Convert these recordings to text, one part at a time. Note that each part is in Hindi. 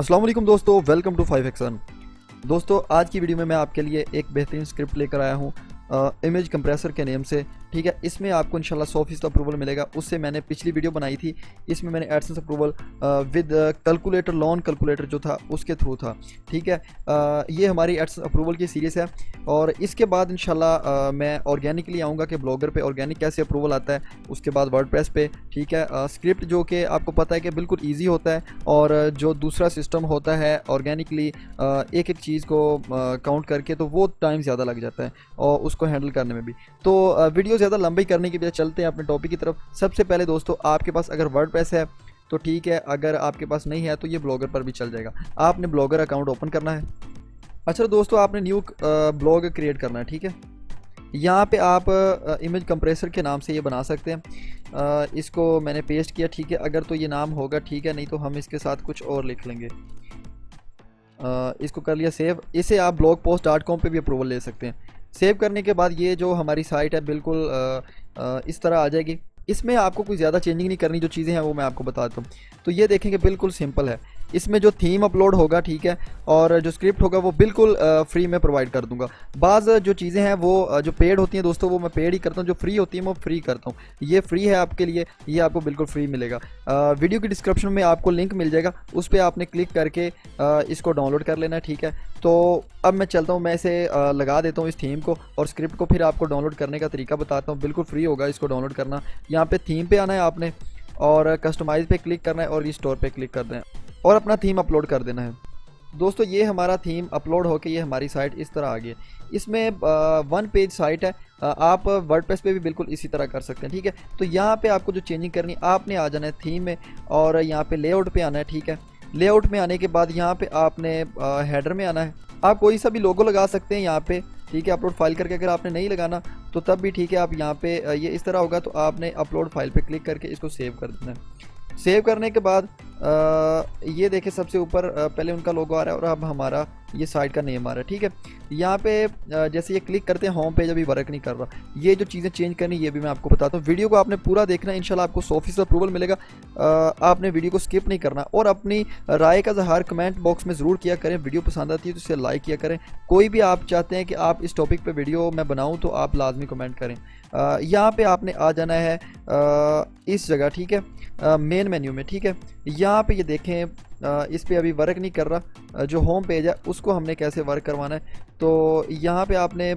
अस्सलाम वालेकुम दोस्तों, वेलकम टू 5xn। दोस्तों आज की वीडियो में मैं आपके लिए एक बेहतरीन स्क्रिप्ट लेकर आया हूँ इमेज कंप्रेसर के नेम से। ठीक है, इसमें आपको इंशाल्लाह 100% अप्रूवल मिलेगा। उससे मैंने पिछली वीडियो बनाई थी, इसमें मैंने AdSense approval with calculator, loan calculator जो था उसके थ्रू था। ठीक है, ये हमारी एडसेंस अप्रूवल की सीरीज़ है और इसके बाद इंशाल्लाह मैं ऑर्गेनिकली आऊँगा कि ब्लॉगर पे ऑर्गेनिक कैसे अप्रूवल आता है, उसके बाद वर्डप्रेस पे। ठीक है, स्क्रिप्ट जो कि आपको पता है कि बिल्कुल ईजी होता है और जो दूसरा सिस्टम होता है ऑर्गेनिकली एक एक चीज़ को काउंट करके, तो वो टाइम ज़्यादा लग जाता है और उसको हैंडल करने में भी। तो वीडियो ज़्यादा लंबी करने की बजाय चलते हैं अपने टॉपिक की तरफ। सबसे पहले दोस्तों, आपके पास अगर वर्डप्रेस है तो ठीक है, अगर आपके पास नहीं है तो ये ब्लॉगर पर भी चल जाएगा। आपने ब्लॉगर अकाउंट ओपन करना है। अच्छा दोस्तों, आपने न्यू ब्लॉग क्रिएट करना है। ठीक है, यहाँ पे आप इमेज कंप्रेसर के नाम से ये बना सकते हैं। इसको मैंने पेस्ट किया। ठीक है, अगर तो ये नाम होगा ठीक है, नहीं तो हम इसके साथ कुछ और लिख लेंगे। इसको कर लिया सेव। इसे आप blogpost.com पे भी अप्रूवल ले सकते हैं। सेव करने के बाद ये जो हमारी साइट है बिल्कुल इस तरह आ जाएगी। इसमें आपको कोई ज़्यादा चेंजिंग नहीं करनी, जो चीज़ें हैं वो मैं आपको बताता हूँ। तो ये देखेंगे बिल्कुल सिंपल है। इसमें जो थीम अपलोड होगा, ठीक है, और जो स्क्रिप्ट होगा वो बिल्कुल फ्री में प्रोवाइड कर दूंगा। बाज़ जो चीज़ें हैं वो जो पेड होती हैं दोस्तों वो मैं पेड ही करता हूँ, जो फ्री होती है वो फ्री करता हूँ। ये फ्री है आपके लिए, ये आपको बिल्कुल फ्री मिलेगा। वीडियो की डिस्क्रिप्शन में आपको लिंक मिल जाएगा, उस पर आपने क्लिक करके इसको डाउनलोड कर लेना है। ठीक है, तो अब मैं चलता हूँ, मैं इसे लगा देता हूँ इस थीम को और स्क्रिप्ट को, फिर आपको डाउनलोड करने का तरीका बताता हूँ। बिल्कुल फ्री होगा इसको डाउनलोड करना। यहाँ पे थीम पे आना है आपने और कस्टमाइज पे क्लिक करना है और रिस्टोर पे क्लिक करना है और अपना थीम अपलोड कर देना है। दोस्तों ये हमारा थीम अपलोड होके ये हमारी साइट इस तरह आ गई है। इसमें वन पेज साइट है। आप वर्डप्रेस पे भी बिल्कुल इसी तरह कर सकते हैं। ठीक है, तो यहाँ पे आपको जो चेंजिंग करनी, आपने आ जाना है थीम में और यहाँ पे लेआउट पे आना है। ठीक है, लेआउट में आने के बाद यहाँ पे आपने हेडर में आना है। आप कोई सा भी लोगो लगा सकते हैं यहाँ पे। ठीक है, अपलोड फाइल करके। अगर आपने नहीं लगाना तो तब भी ठीक है, आप यहाँ पे ये इस तरह होगा तो आपने अपलोड फाइल पे क्लिक करके इसको सेव कर देना है। सेव करने के बाद ये देखें सबसे ऊपर पहले उनका लोगो आ रहा है और अब हमारा ये साइट का नेम आ रहा है। ठीक है, यहाँ पे जैसे ये क्लिक करते हैं होम पेज अभी वर्क नहीं कर रहा। ये जो चीज़ें चेंज करनी ये भी मैं आपको बताता हूँ। वीडियो को आपने पूरा देखना है, इंशाल्लाह आपको 100% अप्रूवल मिलेगा। आपने वीडियो को स्किप नहीं करना और अपनी राय का इज़हार कमेंट बॉक्स में ज़रूर किया करें। वीडियो पसंद आती है तो इसे लाइक किया करें। कोई भी आप चाहते हैं कि आप इस टॉपिक पर वीडियो मैं बनाऊँ तो आप लाजमी कमेंट करें। यहाँ पे आपने आ जाना है इस जगह। ठीक है, मेन मेन्यू में। ठीक है, यहाँ पे ये देखें इस पे अभी वर्क नहीं कर रहा। जो होम पेज है उसको हमने कैसे वर्क करवाना है, तो यहाँ पे आपने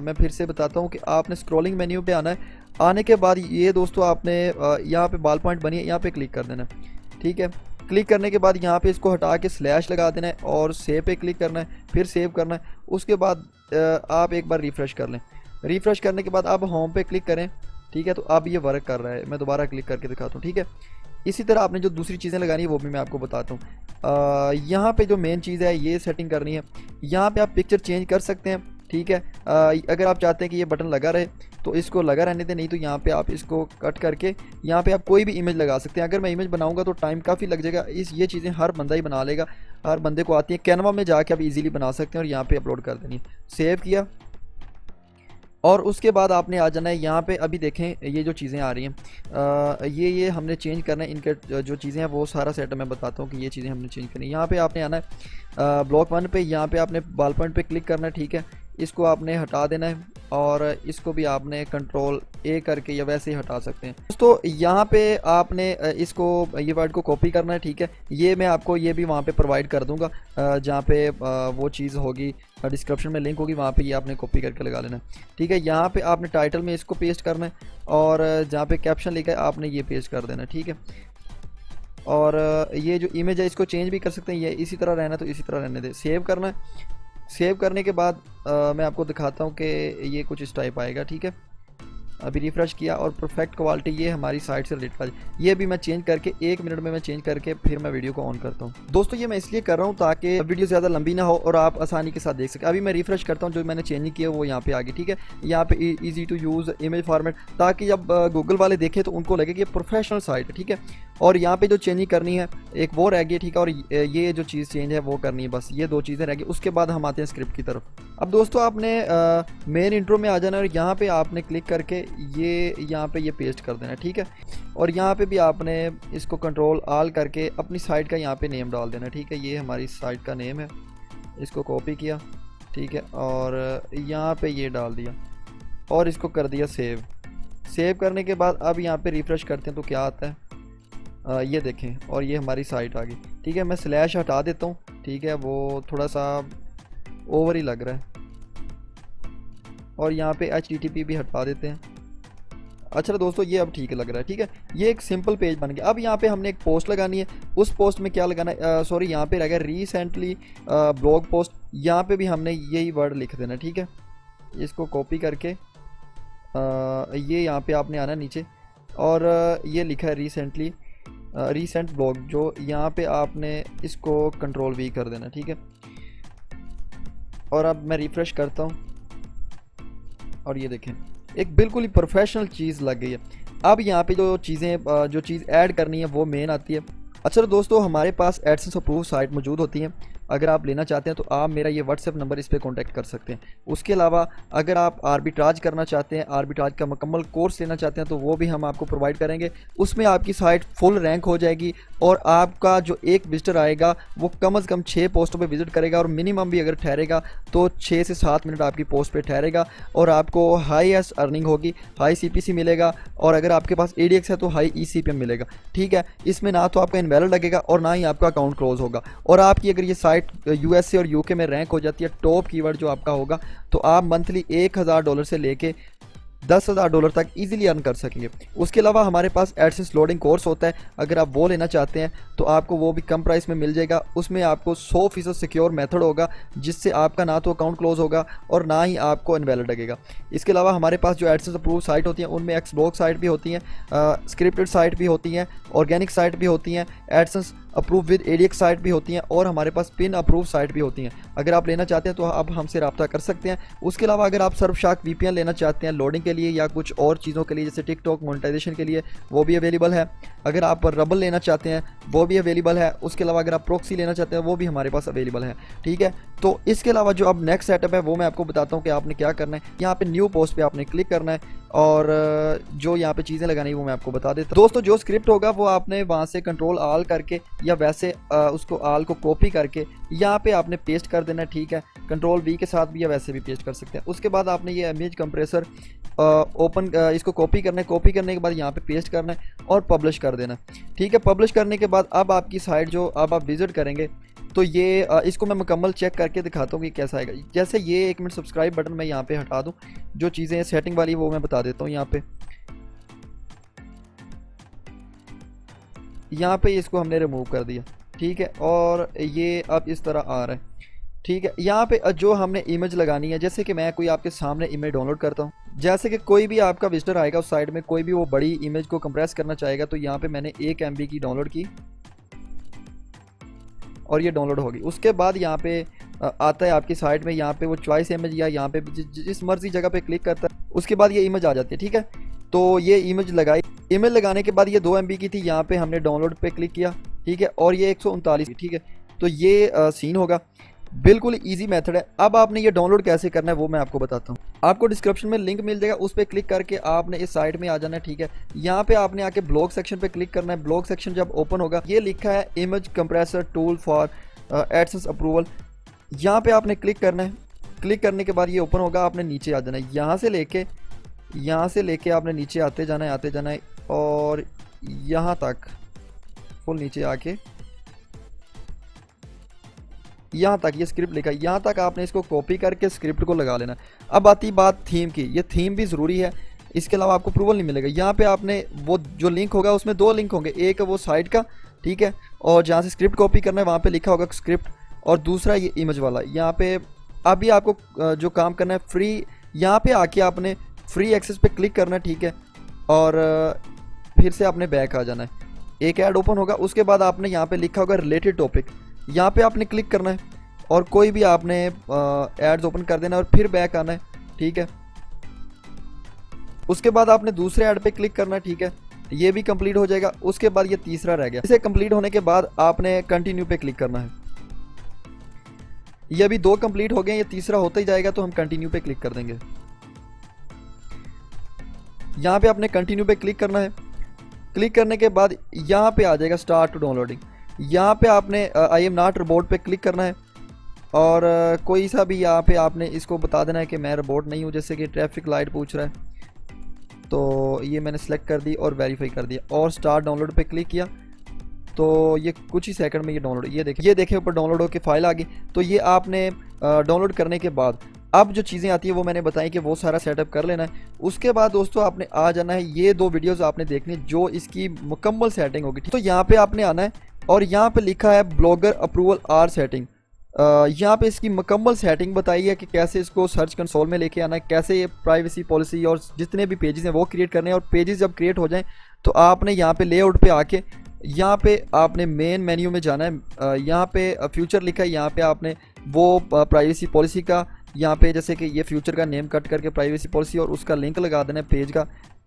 मैं फिर से बताता हूँ कि आपने स्क्रॉलिंग मेन्यू पे आना है। आने के बाद ये दोस्तों आपने यहाँ पे बाल पॉइंट बनी है, यहाँ पे क्लिक कर देना है। ठीक है, क्लिक करने के बाद यहाँ पे इसको हटा के स्लैश लगा देना है और सेव पे क्लिक करना है, फिर सेव करना है। उसके बाद आप एक बार रिफ़्रेश कर लें। रिफ़्रेश करने के बाद आप होम पे क्लिक करें। ठीक है, तो अब ये वर्क कर रहा है। मैं दोबारा क्लिक करके दिखाता हूँ। ठीक है, इसी तरह आपने जो दूसरी चीज़ें लगानी है वो भी मैं आपको बताता हूँ। यहाँ पे जो मेन चीज़ है ये सेटिंग करनी है। यहाँ पे आप पिक्चर चेंज कर सकते हैं। ठीक है, अगर आप चाहते हैं कि ये बटन लगा रहे तो इसको लगा रहने दें, नहीं तो यहाँ पे आप इसको कट करके यहाँ पे आप कोई भी इमेज लगा सकते हैं। अगर मैं इमेज बनाऊँगा तो टाइम काफ़ी लग जाएगा। ये चीज़ें हर बंदा ही बना लेगा, हर बंदे को आती है। कैनवा में जाके आप इजीली बना सकते हैं और यहाँ पे अपलोड कर देनी है। सेव किया और उसके बाद आपने आ जाना है यहाँ पे। अभी देखें ये जो चीज़ें आ रही हैं ये हमने चेंज करना है। इनके जो चीज़ें हैं वो सारा सेट मैं बताता हूँ कि ये चीज़ें हमने चेंज करनी है। यहाँ पे आपने आना है ब्लॉक 1 पे, यहाँ पे आपने बाल पॉइंट पे क्लिक करना है। ठीक है, इसको आपने हटा देना है और इसको भी आपने कंट्रोल ए करके या वैसे ही हटा सकते हैं। दोस्तों यहाँ पे आपने इसको ये वर्ड को कॉपी करना है। ठीक है, ये मैं आपको ये भी वहाँ पे प्रोवाइड कर दूँगा, जहाँ पे वो चीज़ होगी डिस्क्रिप्शन में लिंक होगी, वहाँ पे ये आपने कॉपी करके लगा लेना है। ठीक है, यहाँ पे आपने टाइटल में इसको पेस्ट करना है और जहाँ पे कैप्शन लिखा है आपने ये पेस्ट कर देना है। ठीक है, और ये जो इमेज है इसको चेंज भी कर सकते हैं। ये इसी तरह रहना तो इसी तरह रहने दे। सेव करना है। सेव करने के बाद मैं आपको दिखाता हूँ कि ये कुछ इस टाइप आएगा। ठीक है, अभी रिफ़्रेश किया और परफेक्ट क्वालिटी ये हमारी साइट से रिलेटेड आज ये भी मैं चेंज करके 1 मिनट में मैं चेंज करके फिर मैं वीडियो को ऑन करता हूँ। दोस्तों ये मैं इसलिए कर रहा हूँ ताकि वीडियो ज़्यादा लंबी ना हो और आप आसानी के साथ देख सकें। अभी मैं रिफ़्रेश करता हूँ, जो मैंने चेंज किया वो यहाँ पे आ गई। ठीक है, यहाँ पे easy to use image format, ताकि जब गूगल वाले देखें तो उनको लगे कि ये प्रोफेशनल साइट है। ठीक है, और यहाँ पे जो चेंजिंग करनी है एक वो रह गई। ठीक है, और ये जो चीज़ चेंज है वो करनी है। बस ये 2 चीज़ें रह गई। उसके बाद हम आते हैं स्क्रिप्ट की तरफ। अब दोस्तों आपने मेन इंट्रो में आ जाना और यहाँ पे आपने क्लिक करके ये यहाँ पे ये पेस्ट कर देना, ठीक है। और यहाँ पे भी आपने इसको कंट्रोल आल करके अपनी साइट का यहाँ पे नेम डाल देना, ठीक है। ये हमारी साइट का नेम है, इसको कॉपी किया, ठीक है, और यहाँ पे ये डाल दिया और इसको कर दिया सेव। सेव करने के बाद अब यहाँ पे रिफ़्रेश करते हैं तो क्या आता है, ये देखें, और ये हमारी साइट आ गई, ठीक है। मैं स्लैश हटा देता हूँ, ठीक है, वो थोड़ा सा ओवर ही लग रहा है, और यहाँ पे HTTP भी हटा देते हैं। अच्छा दोस्तों, ये अब ठीक लग रहा है, ठीक है। ये एक सिंपल पेज बन गया। अब यहाँ पे हमने एक पोस्ट लगानी है, उस पोस्ट में क्या लगाना है, सॉरी यहाँ पे रह गया रिसेंटली ब्लॉग पोस्ट, यहाँ पे भी हमने यही वर्ड लिख देना, ठीक है। इसको कॉपी करके ये यहाँ पे आपने आना नीचे, और ये लिखा है रिसेंटली रीसेंट ब्लॉग, जो यहाँ पे आपने इसको कंट्रोल V कर देना, ठीक है। और अब मैं रिफ़्रेश करता हूँ और ये देखें एक बिल्कुल ही प्रोफेशनल चीज़ लग गई है। अब यहाँ पे जो चीज़ ऐड करनी है वो मेन आती है। अच्छा दोस्तों, हमारे पास एडसेंस अप्रूव साइट मौजूद होती हैं। अगर आप लेना चाहते हैं तो आप मेरा ये व्हाट्सएप नंबर इस पर कॉन्टैक्ट कर सकते हैं। उसके अलावा अगर आप आर्बिट्राज करना चाहते हैं, आर्बिट्राज का मुकम्मल कोर्स लेना चाहते हैं, तो वो भी हम आपको प्रोवाइड करेंगे। उसमें आपकी साइट फुल रैंक हो जाएगी और आपका जो एक विजिटर आएगा वो कम से कम 6 पोस्टों पे विजिट करेगा, और मिनिमम भी अगर ठहरेगा तो 6 से 7 मिनट आपकी पोस्ट पे ठहरेगा, और आपको हाईएस्ट अर्निंग होगी, हाई CPC मिलेगा, और अगर आपके पास ADX है तो हाई ECPM मिलेगा, ठीक है। इसमें ना तो आपका इनवैलिड लगेगा और ना ही आपका अकाउंट क्लोज होगा। और आपकी अगर ये साइट USA और UK में रैंक हो जाती है, टॉप कीवर्ड जो आपका होगा, तो आप मंथली $1000 से लेके $10,000 तक इजीली अर्न कर सकेंगे। उसके अलावा हमारे पास एडसेंस लोडिंग कोर्स होता है, अगर आप वो लेना चाहते हैं तो आपको वो भी कम प्राइस में मिल जाएगा। उसमें आपको 100% सिक्योर मेथड होगा, जिससे आपका ना तो अकाउंट क्लोज होगा और ना ही आपको इनवैलिड लगेगा। इसके अलावा हमारे पास जो एडसेंस अप्रूव साइट होती हैं उनमें एक्सब्लॉग साइट भी होती हैं, स्क्रिप्टेड साइट भी होती हैं, ऑर्गेनिक साइट भी होती हैं, AdSense approve with ADX site भी होती हैं, और हमारे पास पिन अप्रूव साइट भी होती हैं। अगर आप लेना चाहते हैं तो आप हमसे रब्ता कर सकते हैं। उसके अलावा अगर आप सर्फशार्क VPN लेना चाहते हैं लोडिंग के लिए या कुछ और चीज़ों के लिए, जैसे टिकटॉक मोनेटाइजेशन के लिए, वो भी अवेलेबल है। अगर आप रबल लेना चाहते हैं वो भी अवेलेबल है। उसके अलावा अगर आप प्रॉक्सी लेना चाहते हैं वो भी हमारे पास अवेलेबल है, ठीक है। तो इसके अलावा जो अब नेक्स्ट सेटअप है वो मैं आपको बताता हूँ कि आपने क्या करना है। यहाँ पे न्यू पोस्ट पे आपने क्लिक करना है, और जो यहाँ पे चीज़ें लगानी है वो मैं आपको बता देता हूँ। दोस्तों, जो स्क्रिप्ट होगा वो आपने वहाँ से कंट्रोल आल करके या वैसे उसको आल को कॉपी करके यहाँ पे आपने पेस्ट कर देना है, ठीक है। कंट्रोल V के साथ भी या वैसे भी पेस्ट कर सकते हैं। उसके बाद आपने ये इमेज कंप्रेसर ओपन इसको कॉपी करना है। कॉपी करने के बाद यहाँ पे पेस्ट करना है और पब्लिश कर देना है, ठीक है। पब्लिश करने के बाद अब आपकी साइट जो अब आप विजिट करेंगे तो ये इसको मैं मुकम्मल चेक करके दिखाता हूँ कि कैसा आएगा। जैसे ये 1 मिनट सब्सक्राइब बटन मैं यहाँ पे हटा दूँ, जो चीज़ें सेटिंग वाली वो मैं बता देता हूँ। यहाँ पे इसको हमने रिमूव कर दिया, ठीक है, और ये अब इस तरह आ रहा है, ठीक है। यहाँ पे जो हमने इमेज लगानी है, जैसे कि मैं कोई आपके सामने इमेज डाउनलोड करता हूँ, जैसे कि कोई भी आपका विजिटर आएगा उस साइड में, कोई भी वो बड़ी इमेज को कंप्रेस करना चाहेगा, तो यहाँ पे मैंने 1 MB की डाउनलोड की और ये डाउनलोड होगी। उसके बाद यहाँ पे आता है आपकी साइट में, यहाँ पे वो चॉइस इमेज या यहाँ पे जिस मर्जी जगह पे क्लिक करता है उसके बाद ये इमेज आ जाती है, ठीक है। तो ये इमेज लगाई, इमेज लगाने के बाद ये 2 MB की थी, यहाँ पे हमने डाउनलोड पे क्लिक किया, ठीक है, और ये 139, ठीक है। तो ये सीन होगा। बिल्कुल इजी मेथड है। अब आपने ये डाउनलोड कैसे करना है वो मैं आपको बताता हूँ। आपको डिस्क्रिप्शन में लिंक मिल जाएगा, उस पर क्लिक करके आपने इस साइट में आ जाना है, ठीक है। यहाँ पे आपने आके ब्लॉग सेक्शन पे क्लिक करना है। ब्लॉग सेक्शन जब ओपन होगा, ये लिखा है image compressor tool for AdSense approval, यहाँ पे आपने क्लिक करना है। क्लिक करने के बाद ये ओपन होगा, आपने नीचे आ जाना है। यहाँ से लेके आपने नीचे आते जाना है और यहाँ तक फुल नीचे आके यहाँ तक ये स्क्रिप्ट लिखा है, यहाँ तक आपने इसको कॉपी करके स्क्रिप्ट को लगा लेना। अब आती बात थीम की, ये थीम भी ज़रूरी है, इसके अलावा आपको अप्रूवल नहीं मिलेगा। यहाँ पे आपने वो जो लिंक होगा उसमें 2 लिंक होंगे, एक वो साइट का, ठीक है, और जहाँ से स्क्रिप्ट कॉपी करना है वहाँ पे लिखा होगा स्क्रिप्ट, और दूसरा ये इमेज वाला। यहाँ पे अभी आपको जो काम करना है फ्री, यहाँ पे आके आपने फ्री एक्सेस पे क्लिक करना है, ठीक है, और फिर से आपने बैक आ जाना है। एक ऐड ओपन होगा, उसके बाद आपने यहाँ पे लिखा होगा रिलेटेड टॉपिक, यहाँ पे आपने क्लिक करना है और कोई भी आपने एड्स ओपन कर देना है और फिर बैक आना है, ठीक है। उसके बाद आपने दूसरे ऐड पे क्लिक करना है, ठीक है, ये भी कंप्लीट हो जाएगा। उसके बाद ये तीसरा रह गया, इसे कंप्लीट होने के बाद आपने कंटिन्यू पे क्लिक करना है। ये अभी 2 कंप्लीट हो गए, ये तीसरा होता ही जाएगा तो हम कंटिन्यू पे क्लिक कर देंगे। यहाँ पे आपने कंटिन्यू पे क्लिक करना है। क्लिक करने के बाद यहाँ पे आ जाएगा स्टार्ट टू डाउनलोडिंग। यहाँ पे आपने आई एम नॉट रोबोट पे क्लिक करना है और कोई सा भी यहाँ पे आपने इसको बता देना है कि मैं रोबोट नहीं हूँ। जैसे कि ट्रैफिक लाइट पूछ रहा है तो ये मैंने सेलेक्ट कर दी और वेरीफाई कर दिया और स्टार्ट डाउनलोड पे क्लिक किया तो ये कुछ ही सेकंड में ये डाउनलोड, ये देखें ऊपर डाउनलोड होकर फाइल आ गई। तो ये आपने डाउनलोड करने के बाद अब जो चीज़ें आती है वो मैंने बताई कि वो सारा सेटअप कर लेना है। उसके बाद दोस्तों आपने आ जाना है, ये 2 वीडियोस आपने देखनी जो इसकी मुकम्मल सेटिंग होगी। तो यहाँ पे आपने आना है और यहाँ पे लिखा है ब्लॉगर अप्रूवल आर सेटिंग। यहाँ पे इसकी मुकम्मल सेटिंग बताई है कि कैसे इसको सर्च कंसोल में लेके आना है, कैसे ये प्राइवेसी पॉलिसी और जितने भी पेजेस हैं वो क्रिएट करने हैं। और पेजेस जब क्रिएट हो जाएं तो आपने यहाँ पे लेआउट पे आके यहाँ पे आपने मेन मेन्यू में जाना है। यहाँ पे फ्यूचर लिखा है, यहाँ पे आपने वो प्राइवेसी पॉलिसी का यहाँ पे जैसे कि ये फ्यूचर का नेम कट करके प्राइवेसी पॉलिसी और उसका लिंक लगा देना है पेज का।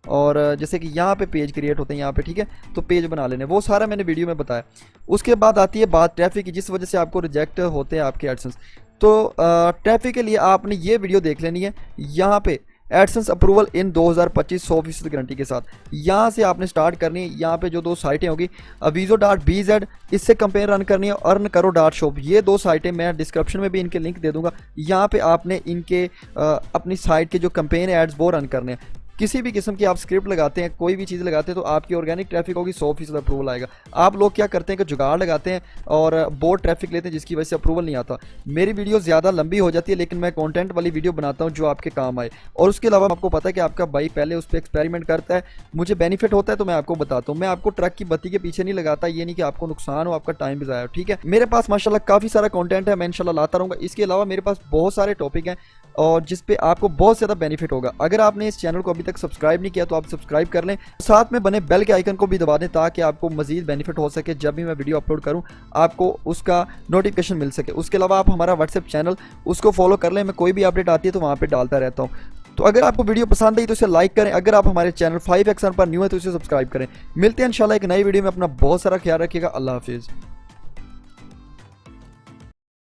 और जैसे कि यहाँ पे पेज क्रिएट होते हैं यहाँ पे, ठीक है, तो पेज बना लेने, वो सारा मैंने वीडियो में बताया। उसके बाद आती है बात ट्रैफिक की, जिस वजह से आपको रिजेक्ट होते हैं आपके एडसेंस। तो ट्रैफिक के लिए आपने ये वीडियो देख लेनी है। यहाँ पे एडसेंस अप्रूवल इन 2025 100% गारंटी के साथ यहाँ से आपने स्टार्ट करनी है। यहाँ पे जो 2 साइटें होगी avizo.bz, इससे कंपेयर रन करनी है, अर्न करो .shop, ये 2 साइटें मैं डिस्क्रिप्शन में भी इनके लिंक दे दूंगा। यहाँ पे आपने इनके अपनी साइट के जो कंपेन एड्स वो रन करने हैं। किसी भी किस्म की आप स्क्रिप्ट लगाते हैं, कोई भी चीज़ लगाते हैं तो आपकी ऑर्गेनिक ट्रैफिक होगी, 100% अप्रूवल आएगा। आप लोग क्या करते हैं कि जुगाड़ लगाते हैं और बोर्ड ट्रैफिक लेते हैं जिसकी वजह से अप्रूवल नहीं आता। मेरी वीडियो ज़्यादा लंबी हो जाती है लेकिन मैं कंटेंट वाली वीडियो बनाता हूं जो आपके काम आए। और उसके अलावा आपको पता है कि आपका भाई पहले उस पर एक्सपेरिमेंट करता है, मुझे बेनिफिट होता है तो मैं आपको बताता हूँ। मैं आपको ट्रक की बत्ती के पीछे नहीं लगाता, ये नहीं कि आपको नुकसान हो, आपका टाइम भी ज़ाया हो, ठीक है। मेरे पास माशाल्लाह काफ़ी सारा कंटेंट है, मैं इंशाल्लाह लाता रहूँगा। इसके अलावा मेरे पास बहुत सारे टॉपिक हैं और जिस पे आपको बहुत ज़्यादा बेनिफिट होगा। अगर आपने इस चैनल को अभी तक सब्सक्राइब नहीं किया तो आप सब्सक्राइब कर लें, साथ में बने बेल के आइकन को भी दबा दें ताकि आपको मजीद बेनिफिट हो सके। जब भी मैं वीडियो अपलोड करूं आपको उसका नोटिफिकेशन मिल सके। उसके अलावा आप हमारा व्हाट्सएप चैनल उसको फॉलो कर लें, मैं कोई भी अपडेट आती है तो वहाँ पर डालता रहता हूँ। तो अगर आपको वीडियो पसंद आई तो इसे लाइक करें। अगर आप हमारे चैनल 5xn पर न्यू है तो इसे सब्सक्राइब करें। मिलते हैं इंशाल्लाह एक नई वीडियो में। अपना बहुत सारा ख्याल रखिएगा। अल्लाह हाफिज़।